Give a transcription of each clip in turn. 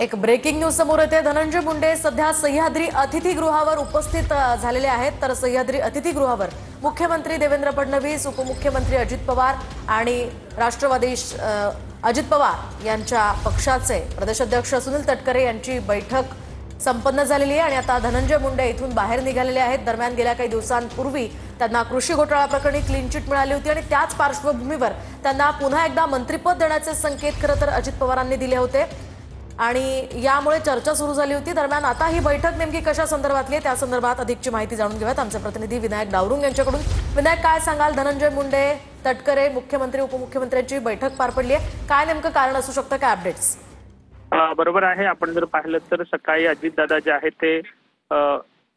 एक breaking news समोर येते। धनंजय मुंडे सध्या सह्याद्री अतिथीगृहावर उपस्थित झालेले आहेत। तर सह्याद्री अतिथीगृहावर मुख्यमंत्री देवेंद्र फडणवीस, उपमुख्यमंत्री अजित पवार आणि राष्ट्रवादी अजित पवार यांच्या पक्षाचे प्रदेशाध्यक्ष सुनील तटकरे यांची बैठक संपन्न झालेली आहे आणि आता धनंजय मुंडे इथून बाहेर निघालेले आहेत। दरम्यान गेल्या काही दिवसांपूर्वी त्यांना कृषी घोटाळा प्रकरणी क्लीन चिट मिळाली होती आणि त्याच पार्श्वभूमीवर त्यांना पुन्हा एकदा मंत्रिपद देण्याचे संकेत खरं तर अजित पवारांनी दिले होते आणि यामुळे चर्चा सुरू झाली होती। दरम्यान आता ही बैठक नेमकी कशा संदर्भातली आहे त्या संदर्भात अधिकची माहिती जाणून घेऊयात आमचे प्रतिनिधी विनायक डावरुंग यांच्याकडून। विनायक, काय सांगाल? धनंजय मुंडे, तटकरे, मुख्यमंत्री, उपमुख्यमंत्र्यांची बैठक पार पडली आहे, काय नेमकं कारण असू शकतं, काय अपडेट्स? बरोबर आहे। आपण जर पाहिलं तर सकाळी अजितदादा जे आहेत ते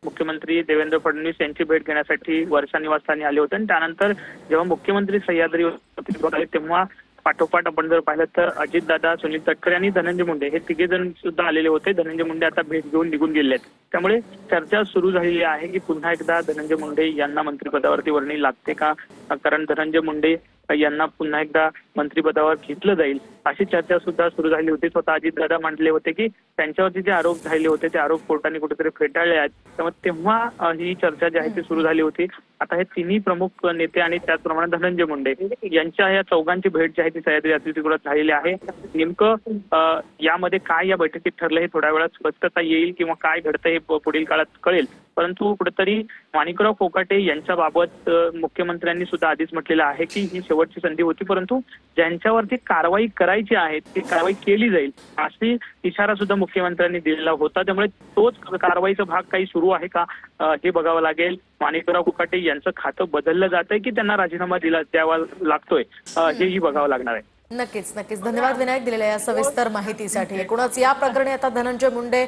मुख्यमंत्री देवेंद्र फडणवीस यांची भेट घेण्यासाठी वर्षा निवासस्थानी आले होते आणि त्यानंतर जेव्हा मुख्यमंत्री सह्याद्रीवर आले तेव्हा पाठोपाठ आपण जर पाहिलं तर अजितदादा, सुनील तटकरे आणि धनंजय मुंडे हे तिघे जण सुद्धा आलेले होते। धनंजय मुंडे आता भेट घेऊन निघून गेले आहेत, त्यामुळे चर्चा सुरू झालेली आहे की पुन्हा एकदा धनंजय मुंडे यांना मंत्रिपदावरती वर्णी लागते का, कारण धनंजय मुंडे यांना पुन्हा एकदा मंत्रिपदावर घेतलं जाईल अशी चर्चा सुद्धा सुरू झाली होती। स्वतः अजितदादा म्हटले होते की त्यांच्यावरती जे आरोप झाले होते ते आरोप कोर्टाने कुठेतरी फेटाळले आहेत, त्यामुळे तेव्हा ही चर्चा जी आहे ती सुरू झाली होती। आता हे तिन्ही प्रमुख नेते आणि त्याचप्रमाणे धनंजय मुंडे यांच्या या चौघांची भेट जी आहे ती सह्याद्री अतिथीगृहात झालेली आहे। नेमकं यामध्ये काय या बैठकीत ठरलं हे थोड्या वेळात स्पष्टता येईल किंवा काय घडतं हे पुढील काळात कळेल, परंतु कुठेतरी माणिकराव कोकाटे यांच्या बाबत मुख्यमंत्र्यांनी सुद्धा आधीच म्हटलेलं आहे की ही शेवटची संधी होती, परंतु ज्यांच्यावरती कारवाई करायची आहे ती कारवाई केली जाईल अशी इशारा सुद्धा मुख्यमंत्र्यांनी दिलेला होता। त्यामुळे तोच कारवाईचा भाग काही सुरू आहे का हे बघावं लागेल। माणिकराव कोकाटे यांचं खातं बदललं जातंय की त्यांना राजीनामा द्यावा लागतोय हेही बघावं लागणार आहे। नक्कीच नक्कीच, धन्यवाद विनायक दिलेल्या या सविस्तर माहितीसाठी। एकूणच या प्रकरणी आता धनंजय मुंडे,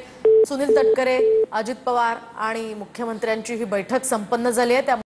सुनील तटकरे, अजित पवार आणि मुख्यमंत्र्यांची ही बैठक संपन्न झाली आहे।